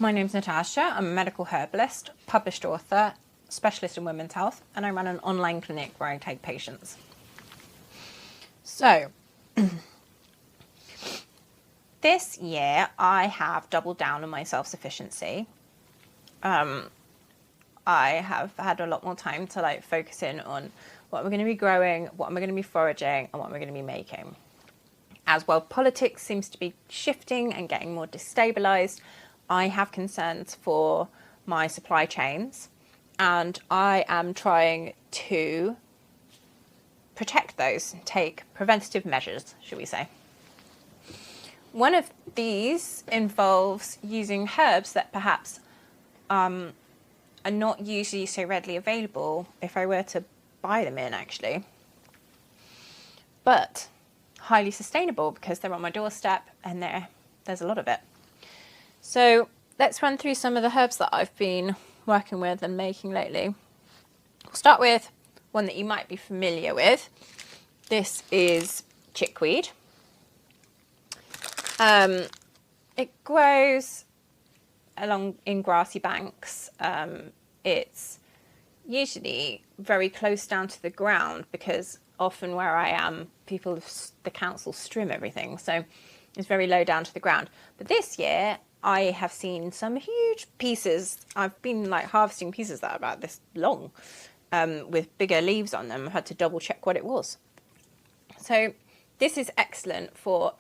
My name's Natasha. I'm a medical herbalist, published author, specialist in women's health, and I run an online clinic where I take patients. So, this year I have doubled down on my self-sufficiency. I have had a lot more time to focus in on what we're going to be growing, what am I going to be foraging, and what we're going to be making. As well, politics seems to be shifting and getting more destabilized. I have concerns for my supply chains, and I am trying to protect those, take preventative measures, should we say. One of these involves using herbs that perhaps are not usually so readily available if I were to buy them in, actually, but highly sustainable because they're on my doorstep and there's a lot of it. So let's run through some of the herbs that I've been working with and making lately. We'll start with one that you might be familiar with. This is chickweed. It grows along in grassy banks. It's usually very close down to the ground because often where I am, the council trim everything, so it's very low down to the ground. But this year I have seen some huge pieces. I've been harvesting pieces that are about this long, with bigger leaves on them. I've had to double check what it was. So this is excellent for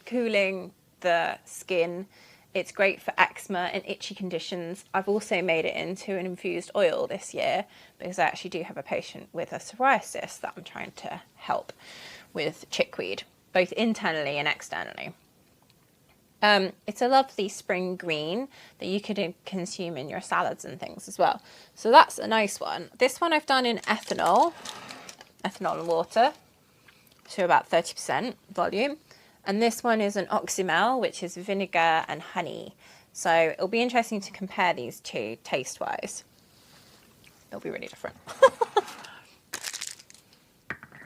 cooling the skin. It's great for eczema and itchy conditions. I've also made it into an infused oil this year because I actually do have a patient with a psoriasis that I'm trying to help with chickweed, both internally and externally. It's a lovely spring green that you could consume in your salads and things as well. So that's a nice one. This one I've done in ethanol and water, so about 30% volume. And this one is an oxymel, which is vinegar and honey. So it'll be interesting to compare these two taste-wise. It'll be really different.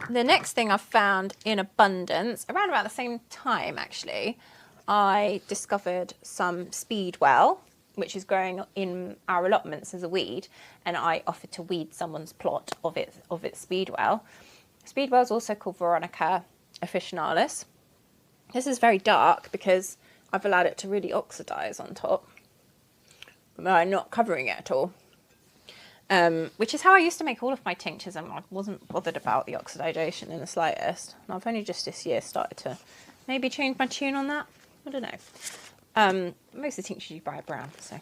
The next thing I've found in abundance, around about the same time actually, I discovered some speedwell, which is growing in our allotments as a weed, and I offered to weed someone's plot of its speedwell. Speedwell is also called Veronica officinalis. This is very dark because I've allowed it to really oxidize on top, but I'm not covering it at all. Which is how I used to make all of my tinctures, and I wasn't bothered about the oxidation in the slightest. And I've only just this year started to maybe change my tune on that. I don't know. Most of the tinctures you buy are brown, so I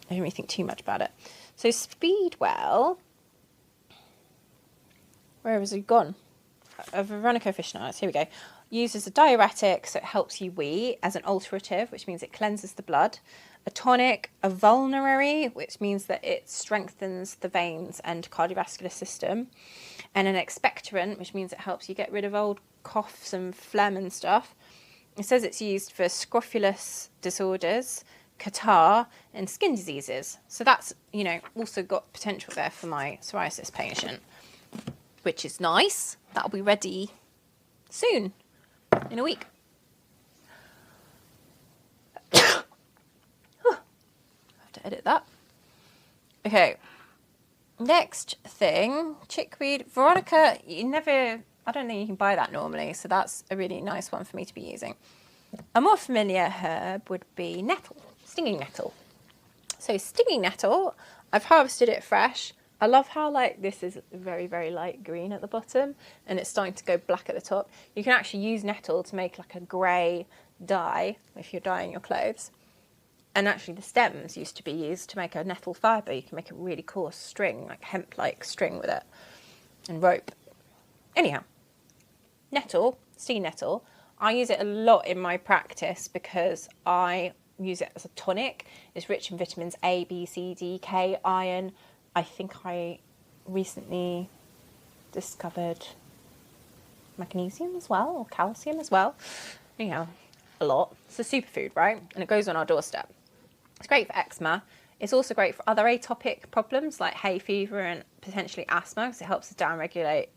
don't really think too much about it. So speedwell, where has it gone? Veronica officinalis, here we go. Used as a diuretic, so it helps you wee, as an alterative, which means it cleanses the blood, a tonic, a vulnerary, which means that it strengthens the veins and cardiovascular system, and an expectorant, which means it helps you get rid of old coughs and phlegm and stuff. It says it's used for scrofulous disorders, catarrh, and skin diseases. So that's, also got potential there for my psoriasis patient, which is nice. That'll be ready soon, in a week. I have to edit that. Okay. Next thing, chickweed. Veronica, I don't think you can buy that normally, so that's a really nice one for me to be using. A more familiar herb would be nettle, stinging nettle. So stinging nettle, I've harvested it fresh. I love how this is very, very light green at the bottom and it's starting to go black at the top. You can actually use nettle to make a grey dye if you're dyeing your clothes. And actually the stems used to be used to make a nettle fibre. You can make a really coarse string, hemp-like string with it, and rope. Anyhow, nettle, stinging nettle, I use it a lot in my practice because I use it as a tonic. It's rich in vitamins A, B, C, D, K, iron. I think I recently discovered magnesium as well, or calcium as well. Anyhow, a lot. It's a superfood, right? And it goes on our doorstep. It's great for eczema. It's also great for other atopic problems like hay fever and potentially asthma because it helps to downregulate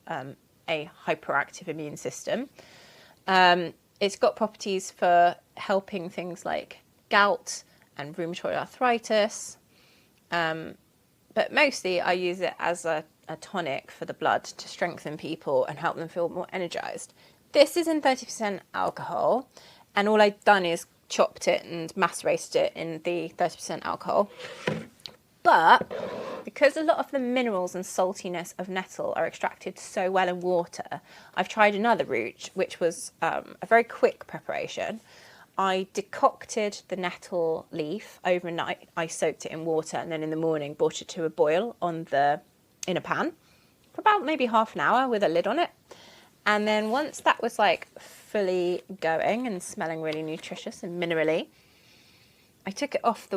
a hyperactive immune system. It's got properties for helping things like gout and rheumatoid arthritis. But mostly I use it as a tonic for the blood to strengthen people and help them feel more energized. This is in 30% alcohol, and all I've done is chopped it and macerated it in the 30% alcohol. But because a lot of the minerals and saltiness of nettle are extracted so well in water, I've tried another route, which was a very quick preparation. I decocted the nettle leaf overnight. I soaked it in water, and then in the morning brought it to a boil in a pan for about maybe half an hour with a lid on it. And then once that was like fully going and smelling really nutritious and minerally, I took it off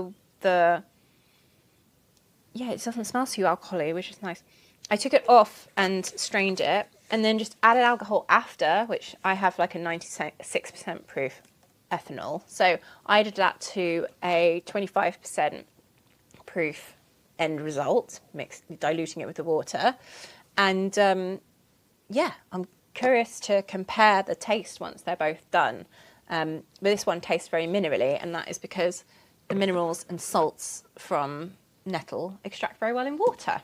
yeah, it doesn't smell too alcoholic, which is nice. I took it off and strained it, and then just added alcohol after, which I have like a 96% proof ethanol. So I added that to a 25% proof end result, diluting it with the water. And yeah, I'm curious to compare the taste once they're both done. But this one tastes very minerally, and that is because the minerals and salts from nettle extract very well in water.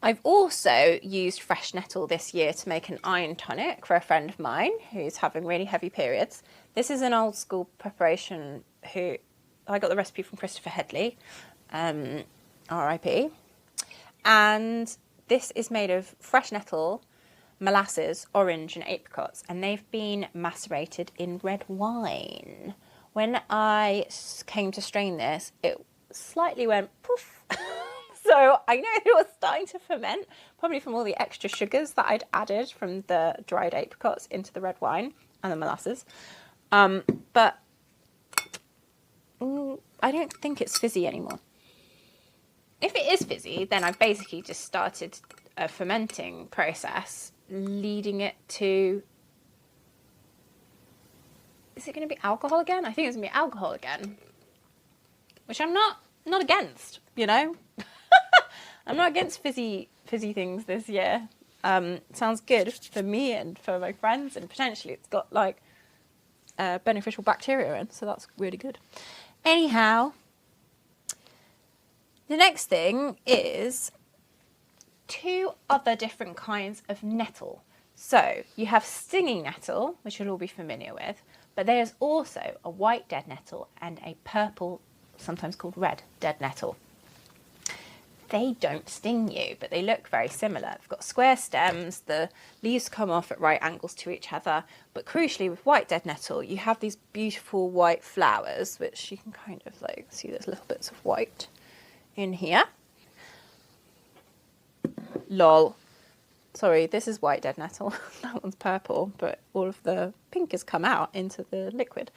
I've also used fresh nettle this year to make an iron tonic for a friend of mine who's having really heavy periods. This is an old school preparation who I got the recipe from Christopher Headley, RIP. And this is made of fresh nettle, molasses, orange and apricots, and they've been macerated in red wine. When I came to strain this, it slightly went poof. So I know it was starting to ferment, probably from all the extra sugars that I'd added from the dried apricots into the red wine and the molasses. But I don't think it's fizzy anymore. If it is fizzy, then I've basically just started a fermenting process, leading it to... Is it going to be alcohol again? I think it's going to be alcohol again. Which I'm not against, you know? I'm not against fizzy things this year. Sounds good for me and for my friends, and potentially it's got like beneficial bacteria in, so that's really good. Anyhow, the next thing is 2 other different kinds of nettle. So you have stinging nettle, which you'll all be familiar with, but there's also a white dead nettle and a purple, sometimes called red dead nettle. They don't sting you, but they look very similar. They've got square stems, the leaves come off at right angles to each other, but crucially with white dead nettle, you have these beautiful white flowers, which you can kind of like see there's little bits of white in here. Lol. Sorry, this is white dead nettle. That one's purple, but all of the pink has come out into the liquid.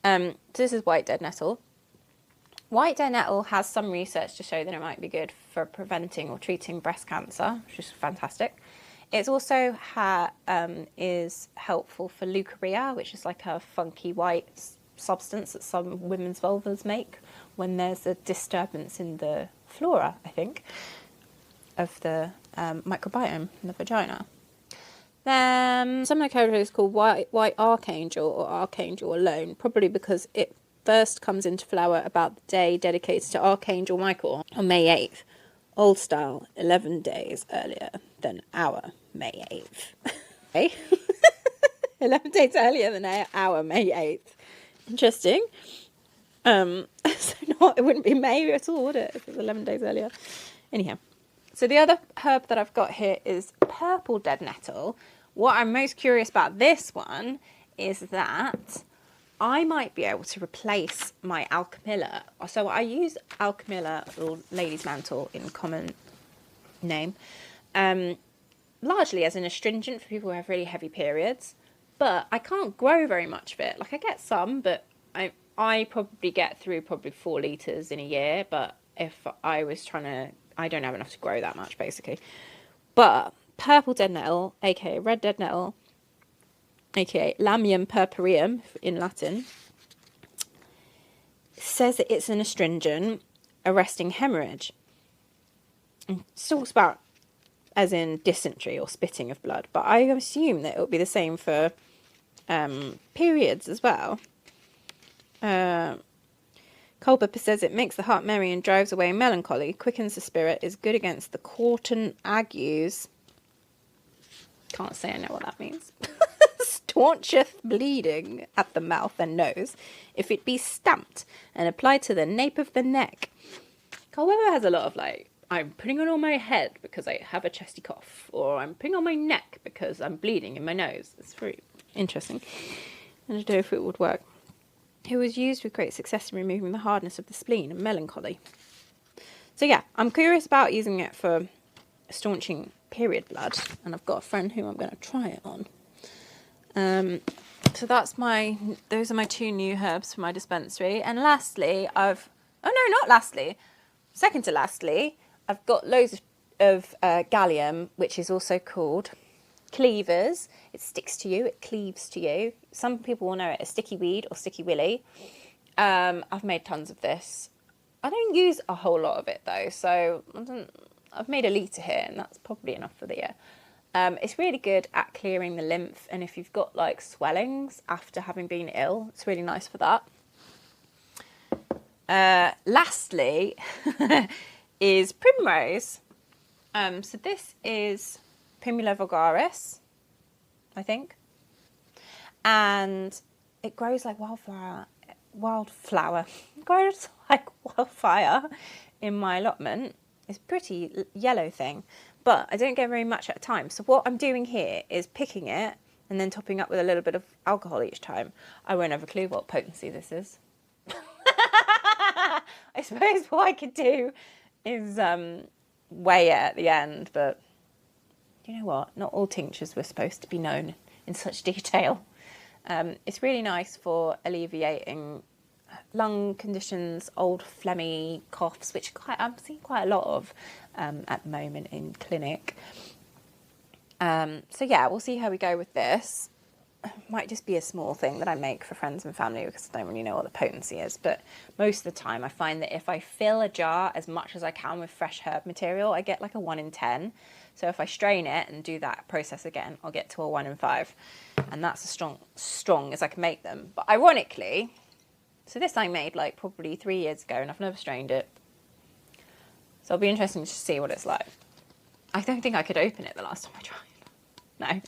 So this is white dead nettle. White dead nettle has some research to show that it might be good for preventing or treating breast cancer, which is fantastic. It's also is helpful for leukorrhea, which is like a funky white substance that some women's vulvas make when there's a disturbance in the flora, I think, of the microbiome in the vagina. Then some of the code is called white archangel or archangel alone, probably because it first comes into flower about the day dedicated to Archangel Michael on May 8th. Old style, 11 days earlier than our May 8th. Okay. 11 days earlier than our May 8th. Interesting. So it wouldn't be May at all, would it, if it was 11 days earlier? Anyhow. So the other herb that I've got here is purple dead nettle. What I'm most curious about this one is that I might be able to replace my alchemilla. So I use alchemilla, or lady's mantle in common name, largely as an astringent for people who have really heavy periods. But I can't grow very much of it. Like I get some, but I probably get through 4 litres in a year. But if I was trying to, I don't have enough to grow that much basically. But purple dead nettle, aka red dead nettle, aka Lamium purpureum in Latin, says that it's an astringent arresting hemorrhage. It talks about as in dysentery or spitting of blood, but I assume that it would be the same for periods as well. Culpepper says it makes the heart merry and drives away melancholy, quickens the spirit, is good against the quartan agues. Can't say I know what that means. Stauncheth bleeding at the mouth and nose, if it be stamped and applied to the nape of the neck. Culpepper has a lot of like, I'm putting it on my head because I have a chesty cough, or I'm putting on my neck because I'm bleeding in my nose. It's very interesting. I don't know if it would work. It was used with great success in removing the hardness of the spleen and melancholy. So yeah, I'm curious about using it for staunching period blood, and I've got a friend who I'm going to try it on. So those are my 2 new herbs for my dispensary. And lastly, second to lastly, I've got loads of gallium, which is also called cleavers. It sticks to you, it cleaves to you. Some people will know it as sticky weed or sticky willy. I've made tons of this. I don't use a whole lot of it though, so I've made a litre here, and that's probably enough for the year. It's really good at clearing the lymph, and if you've got like swellings after having been ill, it's really nice for that. Lastly is primrose. So this is Primula vulgaris, I think, and it grows like wildfire grows like wildfire in my allotment. It's a pretty yellow thing, but I don't get very much at a time. So what I'm doing here is picking it and then topping up with a little bit of alcohol each time. I won't have a clue what potency this is. I suppose what I could do is weigh it at the end, but you know what? Not all tinctures were supposed to be known in such detail. It's really nice for alleviating lung conditions, old phlegmy coughs, which I'm seeing quite a lot of at the moment in clinic. So yeah, we'll see how we go with this. Might just be a small thing that I make for friends and family because I don't really know what the potency is. But most of the time I find that if I fill a jar as much as I can with fresh herb material, I get like a 1 in 10. So if I strain it and do that process again, I'll get to a 1 in 5. And that's as strong as I can make them. But ironically, so this I made like probably 3 years ago and I've never strained it. So it'll be interesting to see what it's like. I don't think I could open it the last time I tried. No,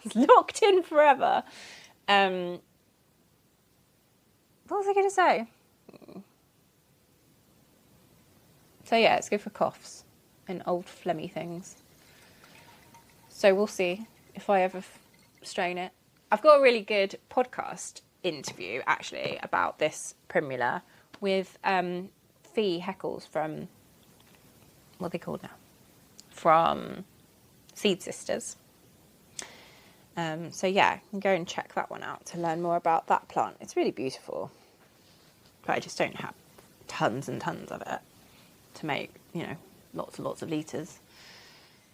it's locked in forever. What was I going to say? So yeah, it's good for coughs and old phlegmy things. So we'll see if I ever strain it. I've got a really good podcast interview actually about this primula with Fee Heckles from, what are they called now? From Seed Sisters. So yeah, you can go and check that one out to learn more about that plant. It's really beautiful, but I just don't have tons and tons of it to make, you know, lots and lots of litres.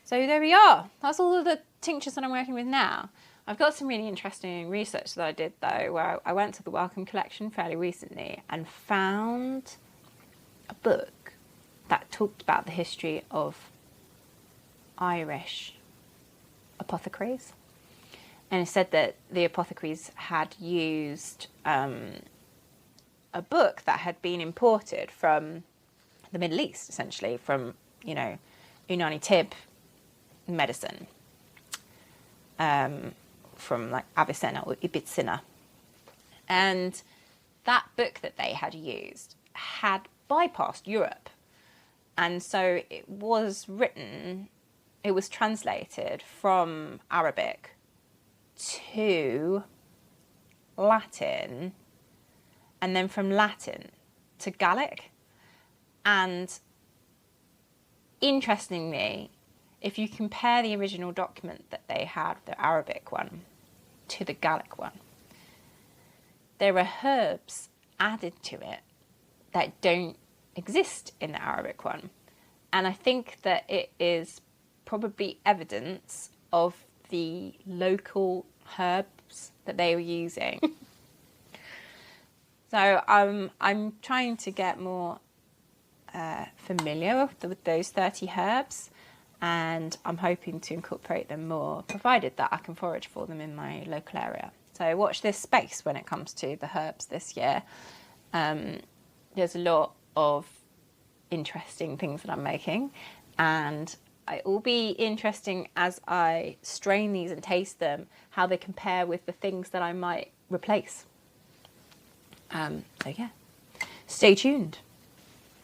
So there we are. That's all of the tinctures that I'm working with now. I've got some really interesting research that I did though, where I went to the Wellcome collection fairly recently and found a book that talked about the history of Irish apothecaries. And it said that the apothecaries had used a book that had been imported from the Middle East, essentially, from, you know, Unani Tib medicine, from like Avicenna or Ibizina. And that book that they had used had bypassed Europe. And so it was translated from Arabic to Latin, and then from Latin to Gaelic. And interestingly, if you compare the original document that they had, the Arabic one, to the Gaelic one, there are herbs added to it that don't exist in the Arabic one. And I think that it is probably evidence of the local herbs that they were using. So I'm trying to get more familiar with those 30 herbs, and I'm hoping to incorporate them more, provided that I can forage for them in my local area. So watch this space when it comes to the herbs this year, there's a lot of interesting things that I'm making, and it will be interesting as I strain these and taste them, how they compare with the things that I might replace. So yeah, stay tuned.